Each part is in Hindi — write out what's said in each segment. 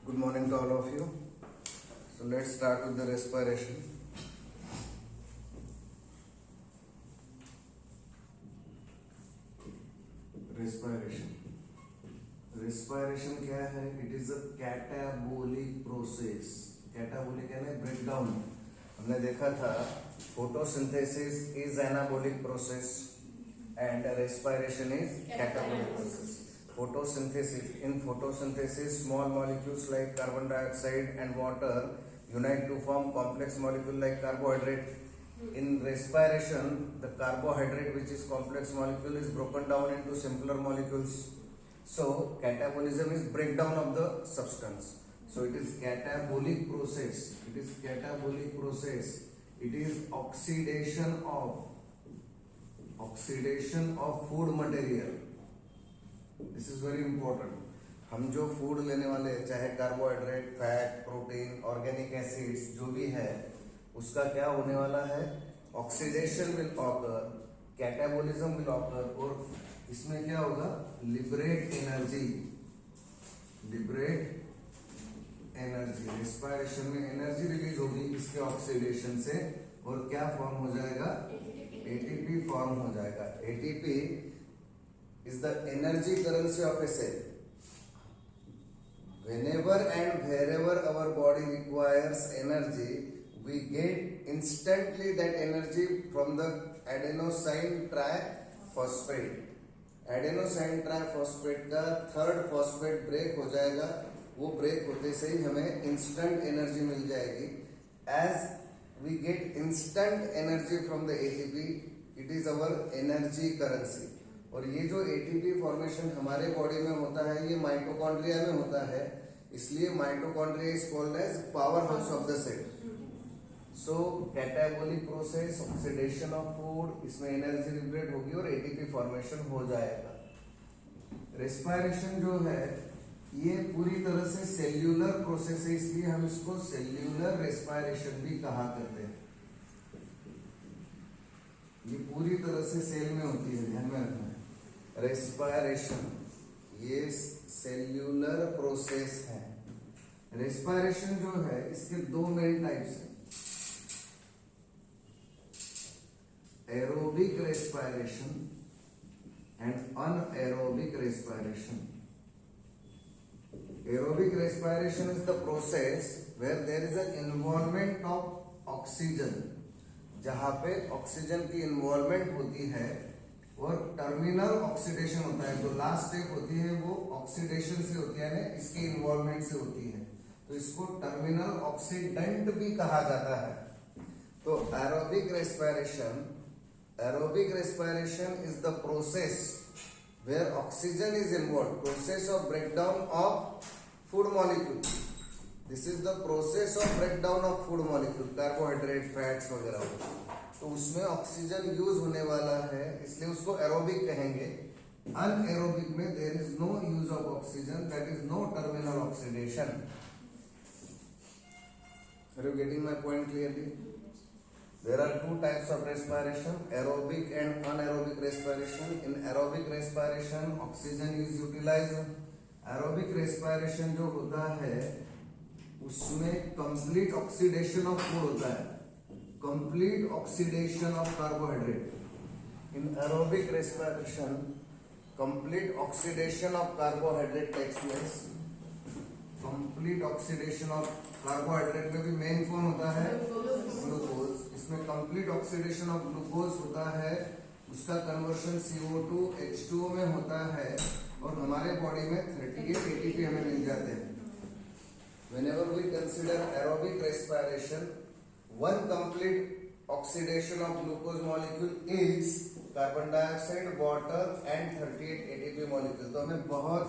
Good morning to all of you. So let's start with the respiration. Respiration क्या है? It is a catabolic process. Catabolic है ना, breakdown. हमने देखा था photosynthesis is anabolic process and respiration is catabolic process. In photosynthesis, small molecules like carbon dioxide and water unite to form complex molecule like carbohydrate. In respiration, the carbohydrate, which is complex molecule, is broken down into simpler molecules. So catabolism is breakdown of the substance. So it is catabolic process. It is oxidation of food material. This is very important. हम जो फूड लेने वाले हैं, चाहे carbohydrate, fat, protein, organic acids, जो भी है, उसका क्या होने वाला है? Oxidation will occur, catabolism will occur, और इसमें क्या होगा? Liberate energy. रेस्पिरेशन में एनर्जी रिलीज होगी इसके ऑक्सीडेशन से, और क्या फॉर्म हो जाएगा? एटीपी फॉर्म हो जाएगा. ATP is the energy currency of a cell. Whenever and wherever our body requires energy, we get instantly that energy from the adenosine triphosphate. Adenosine triphosphate का थर्ड फॉस्फेट ब्रेक हो जाएगा. वो ब्रेक होते से ही हमें इंस्टेंट एनर्जी मिल जाएगी. As we get instant energy from the ATP, it is our energy currency. और ये जो एटीपी फॉर्मेशन हमारे बॉडी में होता है, ये माइटोकॉन्ड्रिया में होता है. इसलिए mitochondria is called as power house of the cell. So catabolic process, oxidation of food, इसमें एनर्जी लिबरेट होगी और एटीपी फॉर्मेशन हो जाएगा. रेस्पिरेशन जो है ये पूरी तरह से सेल्यूलर प्रोसेस है, इसलिए हम इसको सेल्यूलर रेस्पिरेशन भी कहा करते हैं. ये पूरी तरह से सेल में होती है, ध्यान में रखना. रेस्पिरेशन ये सेल्यूलर प्रोसेस है. रेस्पिरेशन जो है इसके दो मेन टाइप्स हैं. Aerobic respiration and anaerobic respiration. Aerobic respiration is the process where there is an involvement of oxygen, जहां पे ऑक्सीजन की इन्वॉल्वमेंट होती है और टर्मिनल ऑक्सीडेशन होता है. जो लास्ट स्टेप होती है वो ऑक्सीडेशन से होती है, यानी इसकी इन्वॉल्वमेंट से होती है, तो इसको टर्मिनल ऑक्सीडेंट भी कहा जाता है. तो aerobic respiration is the process where oxygen is involve. Process of breakdown of food molecule. This is the process of breakdown of food molecule, carbohydrate, fats वगैरह. तो उसमें ऑक्सीजन यूज होने वाला है, इसलिए उसको एरोबिक कहेंगे. अनएरोबिक में there is no use of oxygen, that is no terminal oxidation. Are you getting my point clearly? There are two types of respiration, aerobic and anaerobic respiration. In aerobic respiration, oxygen is utilized. Aerobic respiration जो होता है उसमें complete oxidation of food होता है, complete oxidation of carbohydrate. In aerobic respiration, complete oxidation of carbohydrate takes place. Complete oxidation of carbohydrate में भी मेन कौन होता है? ग्लूकोज. इसमें कंप्लीट ऑक्सीडेशन ऑफ ग्लूकोज होता है, उसका कन्वर्शन CO2 H2O में होता है, और हमारे बॉडी में 38 ATP हमें मिल जाते हैं. Whenever we consider aerobic respiration, one complete oxidation of glucose molecule is carbon dioxide, water and 38 ATP molecule. तो हमें बहुत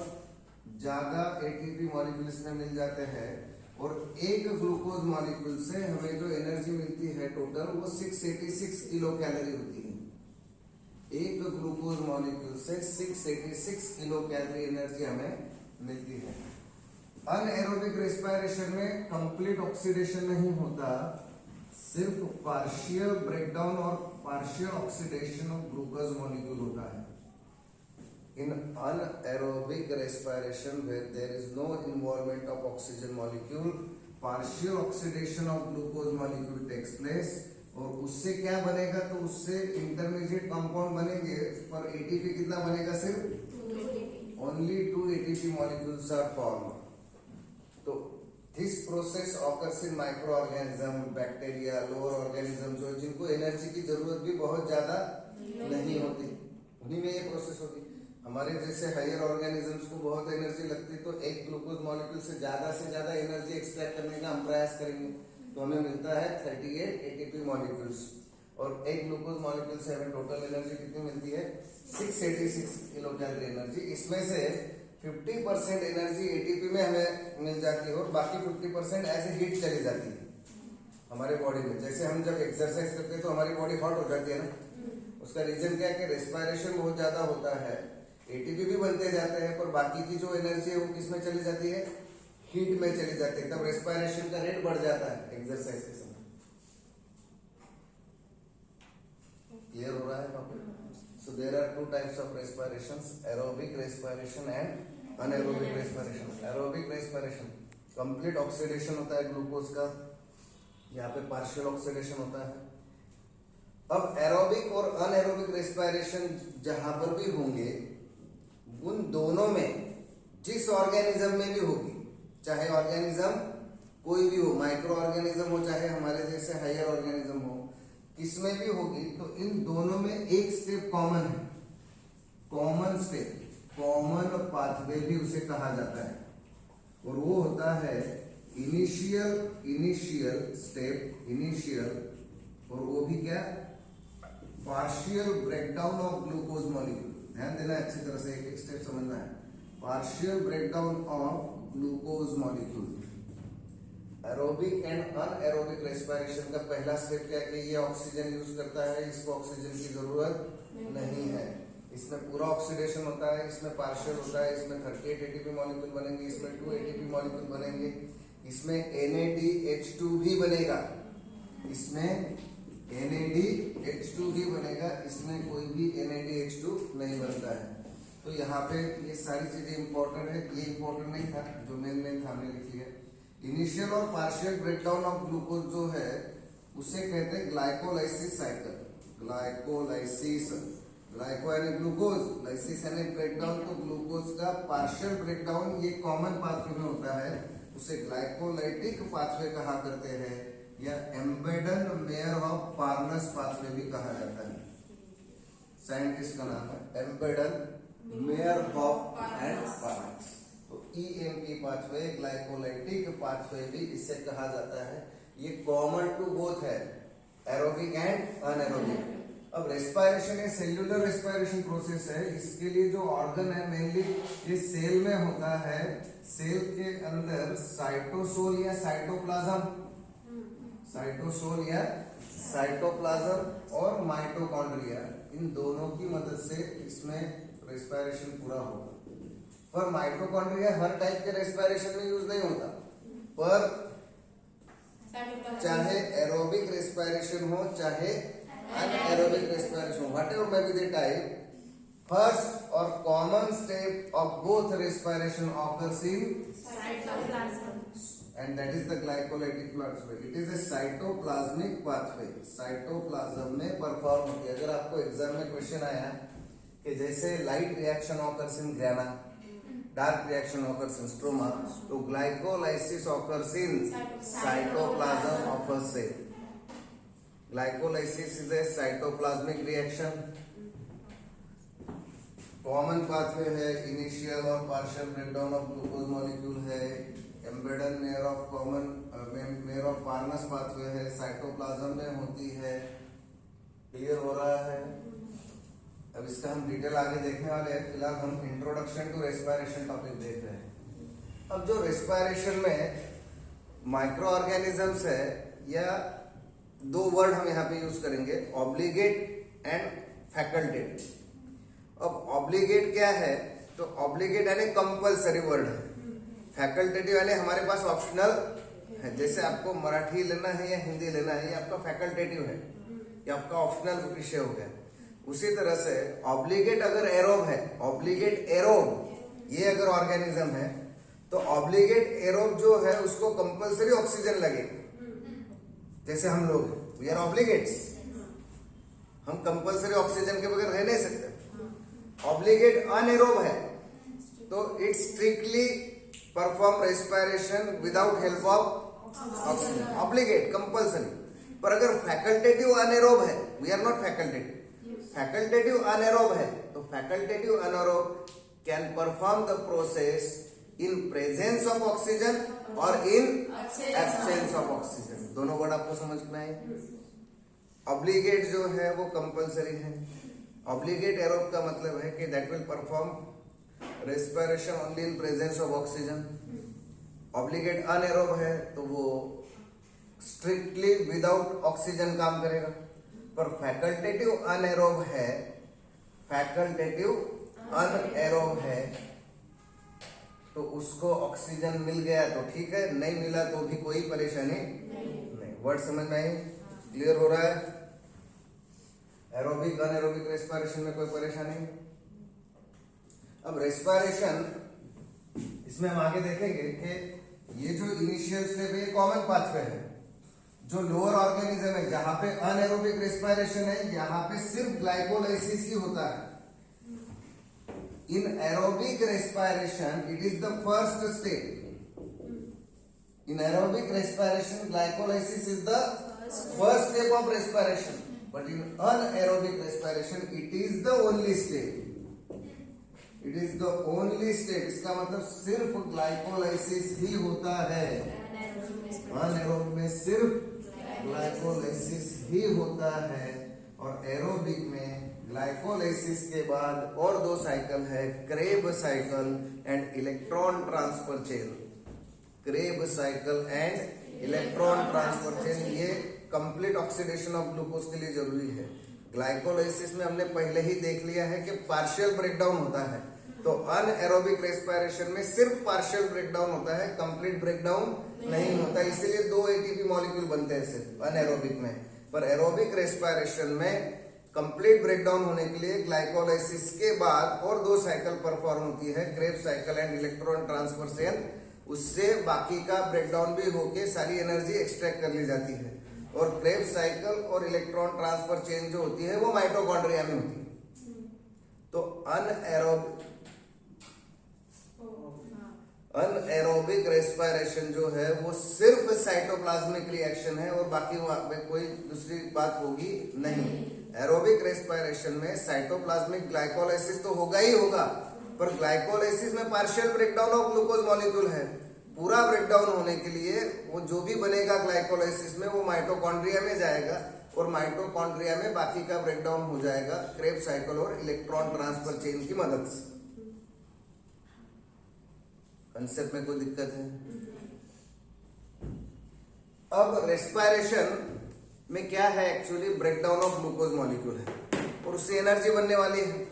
ज्यादा ATP molecule इसमें मिल जाते हैं, और एक ग्लूकोज मॉलिक्यूल से हमें जो एनर्जी मिलती है टोटल वो 686 किलो कैलोरी होती है. एक ग्लूकोज मॉलिक्यूल से 686 किलो कैलोरी एनर्जी हमें मिलती है. अनएरोबिक रेस्पिरेशन में कंप्लीट ऑक्सीडेशन नहीं होता, सिर्फ पार्शियल ब्रेकडाउन और partial oxidation of glucose molecule होता है. In anaerobic respiration, where there is no involvement of oxygen molecule, partial oxidation of glucose molecule takes place. और उससे क्या बनेगा, तो उससे इंटरमीडिएट कंपाउंड बनेंगे, पर एटीपी कितना बनेगा, सिर्फ only 2 ATP molecules are formed. तो this process occurs in micro organism, bacteria, lower organism, जो जिनको एनर्जी की जरूरत भी बहुत ज्यादा नहीं होती, उन्हीं में ये प्रोसेस होती. हमारे जैसे हायर ऑर्गेनिजम्स को बहुत एनर्जी लगती है, तो एक ग्लूकोज मॉलिक्यूल से ज्यादा एनर्जी एक्सट्रैक्ट करने का हम प्रयास करेंगे, तो हमें मिलता है 38 ATP मॉलिक्यूल्स. और एक ग्लूकोज मॉलिक्यूल से हमें टोटल एनर्जी कितनी मिलती है, 686 किलो कैलोरी एनर्जी. इसमें से 50% एनर्जी ATP में हमें मिल जाती है और बाकी 50% एज ए हीट चली जाती है हमारे बॉडी में. जैसे हम जब एक्सरसाइज करते हैं तो हमारी बॉडी हॉट हो जाती है ना, उसका रीजन क्या है कि रेस्पिरेशन बहुत ज्यादा होता है, एटीपी भी बनते जाते हैं, पर बाकी की जो एनर्जी है वो किस में चली जाती है, हीट में चली जाती है. तब रेस्पिरेशन का रेट बढ़ जाता है एक्सरसाइज के समय. क्लियर हो रहा है? So there are 2 types of respirations, aerobic respiration and anaerobic respiration. Aerobic respiration complete oxidation होता है ग्लूकोज का, यहाँ पे पार्शियल ऑक्सीडेशन होता है. अब एरोबिक और अनएरोबिक रेस्पिरेशन जहां पर भी होंगे, उन दोनों में जिस ऑर्गेनिज्म में भी होगी, चाहे ऑर्गेनिज्म कोई भी हो, माइक्रो ऑर्गेनिज्म हो चाहे हमारे जैसे हायर ऑर्गेनिज्म हो, किसमें भी होगी, तो इन दोनों में एक स्टेप कॉमन है. कॉमन स्टेप, कॉमन पाथवे भी उसे कहा जाता है, और वो होता है इनिशियल स्टेप, इनिशियल, और वो भी क्या, partial breakdown of glucose molecule. ध्यान देना अच्छी तरह से, एक स्टेप समझना है. Partial breakdown of glucose molecule. Aerobic and anaerobic respiration का पहला स्टेप क्या है कि ये ऑक्सीजन यूज करता है, इसको ऑक्सीजन की जरूरत नहीं है. इसमें पूरा ऑक्सीडेशन होता है, इसमें पार्शियल होता है, इसमें 38 ATP मॉलिक्यूल बनेंगे, इसमें 2 ATP मॉलिक्यूल बनेंगे, इसमें NADH2 भी बनेगा, इसमें NADH2 भी बनेगा, इसमें कोई भी NADH2 नहीं बनता है. तो यहाँ पे ये सारी चीजें इंपॉर्टेंट है. ये इंपॉर्टेंट नहीं था, जो मेन था हमने लिख लिया. इनिशियल और पार्शियल ब्रेकडाउन ऑफ ग्लूकोज जो है उसे कहते हैं ग्लाइकोलाइसिस साइकिल. ग्लाइकोलाइसिस, ग्लाइको यानी ग्लूकोज, लाइसिस यानी ब्रेकडाउन, तो ग्लूकोज का पार्शियल ब्रेकडाउन ये कॉमन पाथवे में होता है, उसे ग्लाइकोलाइटिक पाथवे कहा करते हैं, या एम्बेडन मेयर ऑफ पार्नस पाथवे भी कहा जाता है. साइंटिस्ट का नाम है Embden mayor of and Parnas. तो EMP पाथवे, ग्लाइकोलाइटिक पाथवे भी इससे कहा जाता है. ये कॉमन टू बोथ है, एरोबिक एंड अनएरोबिक. अब रेस्पिरेशन ये सेल्यूलर रेस्पिरेशन प्रोसेस है. इसके लिए जो ऑर्गन है मेनली ये सेल में होता है. सेल के अंदर साइटोसोल या साइटोप्लाज्म, साइटोसोल या साइटोप्लाज्म और माइटोकॉन्ड्रिया, इन दोनों की मदद से इसमें रेस्पिरेशन पूरा होगा. पर माइटोकॉन्ड्रिया हर टाइप के रेस्पिरेशन में यूज नहीं होता, पर चाहे एरोबिक रेस्पिरेशन हो चाहे अनएरोबिक रेस्पिरेशन हो, whatever may be the type, first और common step of both respiration occurs in and that is the glycolytic pathway. It is a cytoplasmic pathway. Cytoplasm में परफॉर्म होती है. अगर आपको एग्जाम में क्वेश्चन आया कि जैसे light reaction occurs in grana, dark reaction occurs in stroma, तो glycolysis occurs in cytoplasm of a cell. Glycolysis is a cytoplasmic reaction. Common pathway है, इनिशियल और partial breakdown of glucose molecule है. Embden Meyerhof common Meyerhof Parnas pathway है, साइटोप्लाज्म में होती है. क्लियर हो रहा है? अब इसका हम डिटेल आगे देखने वाले हैं. फिलहाल हम इंट्रोडक्शन टू रेस्पिरेशन टॉपिक देख रहे हैं. अब जो रेस्पिरेशन में माइक्रो ऑर्गेनिजम्स है, या 2 वर्ड हम यहाँ पे यूज करेंगे, ऑब्लिगेट एंड फैकल्टेटिव. अब ऑब्लिगेट क्या है, तो ऑब्लिगेट यानी कंपल्सरी वर्ड है. फैकल्टेटिव यानी हमारे पास ऑप्शनल है. जैसे आपको मराठी लेना है या हिंदी लेना है, ये आपका फैकल्टेटिव है, ये आपका ऑप्शनल विषय हो गया. उसी तरह से ऑब्लिगेट अगर एरोब है, ऑब्लिगेट एरोब ये अगर ऑर्गेनिज्म है तो ऑब्लिगेट एरोब जो है उसको कंपलसरी ऑक्सीजन लगेगा। जैसे हम लोग वी आर ऑब्लिगेट्स, हम कंपलसरी ऑक्सीजन के बगैर रह नहीं सकते। ऑब्लिगेट अनएरोब है तो it strictly perform respiration without help of oxygen, obligate compulsory. पर अगर फैकल्टेटिव अनएरोब है, we are not facultative, facultative anaerobe है तो facultative anaerobe can perform the process in presence of oxygen और इन एब्सेंस ऑफ ऑक्सीजन। दोनों वर्ड आपको समझ में आए। ऑब्लिगेट जो है वो कंपलसरी है। ऑब्लिगेट एरोब का मतलब है कि that will perform respiration only in presence of oxygen. Obligate anaerobe है तो वो स्ट्रिक्टली विदाउट ऑक्सीजन काम करेगा। पर फैकल्टेटिव अनएरोब है, फैकल्टेटिव अनएरोब है तो उसको ऑक्सीजन मिल गया तो ठीक है, नहीं मिला तो भी कोई परेशानी नहीं। वर्ड समझ में आई? क्लियर हो रहा है? एरोबिक अनएरोबिक रेस्पिरेशन में कोई परेशानी? अब रेस्पिरेशन इसमें हम आगे देखेंगे कि ये जो इनिशियल स्टेप है ये कॉमन पाथवे है। जो लोअर ऑर्गेनिज्म है जहां पे अनएरोबिक रेस्पिरेशन है, यहाँ पे सिर्फ ग्लाइकोलाइसिस ही होता है। In aerobic respiration it is the first step. In aerobic respiration glycolysis is the first step of respiration, but in anaerobic respiration it is the only step. It is the only step. इसका मतलब सिर्फ ग्लाइकोलाइसिस ही होता है। अनएरोबिक में सिर्फ ग्लाइकोलाइसिस ही होता है और एरोबिक में ग्लाइकोलाइसिस के बाद और दो साइकिल है, Krebs cycle and electron transfer chain. Krebs cycle and electron transfer chain ये कंप्लीट ऑक्सीडेशन ऑफ ग्लूकोज के लिए जरूरी है। ग्लाइकोलाइसिस में हमने पहले ही देख लिया है कि पार्शियल ब्रेकडाउन होता है, तो अनएरोबिक रेस्पिरेशन में सिर्फ पार्शियल ब्रेकडाउन होता है, कंप्लीट ब्रेकडाउन नहीं होता। इसीलिए दो एटीपी मॉलिक्यूल बनते हैं सिर्फ अनएरोबिक में। पर एरोबिक रेस्पिरेशन में कंप्लीट ब्रेकडाउन होने के लिए ग्लाइकोलाइसिस के बाद और दो साइकिल परफॉर्म होती है, Krebs cycle and electron transfer chain. उससे बाकी का ब्रेकडाउन भी होके सारी एनर्जी एक्सट्रैक्ट कर ली जाती है। और क्रेब साइकिल और इलेक्ट्रॉन ट्रांसफर चेन जो होती है वो माइटोकॉन्ड्रिया में होती है। तो अनएरोबिक रेस्पिरेशन जो है वो सिर्फ साइटोप्लाज्मिक रिएक्शन है और बाकी कोई दूसरी बात होगी नहीं। एरोबिक रेस्पिरेशन में साइटोप्लाज्मिक ग्लाइकोलाइसिस तो होगा ही होगा, पर ग्लाइकोलाइसिस में partial breakdown of glucose molecule है। पूरा ब्रेकडाउन होने के लिए वो जो भी बनेगा ग्लाइकोलाइसिस में वो माइटोकॉन्ड्रिया में जाएगा और माइटोकॉन्ड्रिया में बाकी का ब्रेकडाउन हो जाएगा क्रेब साइकिल और इलेक्ट्रॉन ट्रांसफर चेन की मदद से। कंसेप्ट में कोई दिक्कत है? अब रेस्पिरेशन में क्या है, actually breakdown of glucose molecule है और उससे एनर्जी बनने वाली है।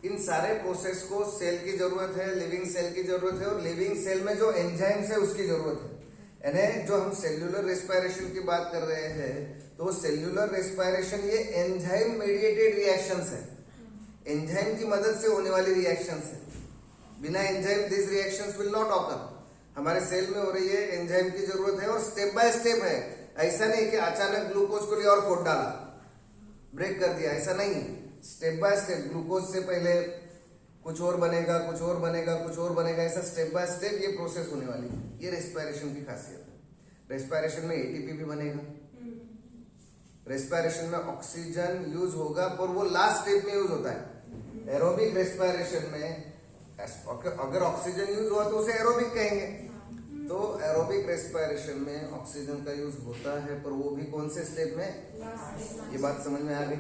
इन सारे प्रोसेस को सेल की जरूरत है, लिविंग सेल की जरूरत है और लिविंग सेल में जो एंजाइम्स है उसकी जरूरत है। यानी जो हम सेल्यूलर रेस्पिरेशन की बात कर रहे हैं तो सेल्यूलर रेस्पिरेशन ये एंजाइम मेडिएटेड रिएक्शंस है, एंजाइम की मदद से होने वाली रिएक्शंस है। बिना enzyme this reactions will not occur. हमारे सेल में हो रही है, एंजाइम की जरूरत है और स्टेप बाय स्टेप है। ऐसा नहीं कि अचानक ग्लूकोज को लिया और फोड़ डाला, ब्रेक कर दिया, ऐसा नहीं है। स्टेप बाय स्टेप ग्लूकोज से पहले कुछ और बनेगा, कुछ और बनेगा, कुछ और बनेगा, ऐसा स्टेप बाय स्टेप ये प्रोसेस होने वाली है। ये रेस्पिरेशन की खासियत है। रेस्पिरेशन में एटीपी भी बनेगा, रेस्पिरेशन में ऑक्सीजन यूज होगा पर वो लास्ट स्टेप में यूज होता है। एरोबिक रेस्पिरेशन में अगर ऑक्सीजन यूज हुआ तो उसे एरोबिक कहेंगे। तो एरोबिक रेस्पिरेशन में ऑक्सीजन का यूज होता है पर वो भी कौन से स्टेप में, ये बात समझ में आ गई?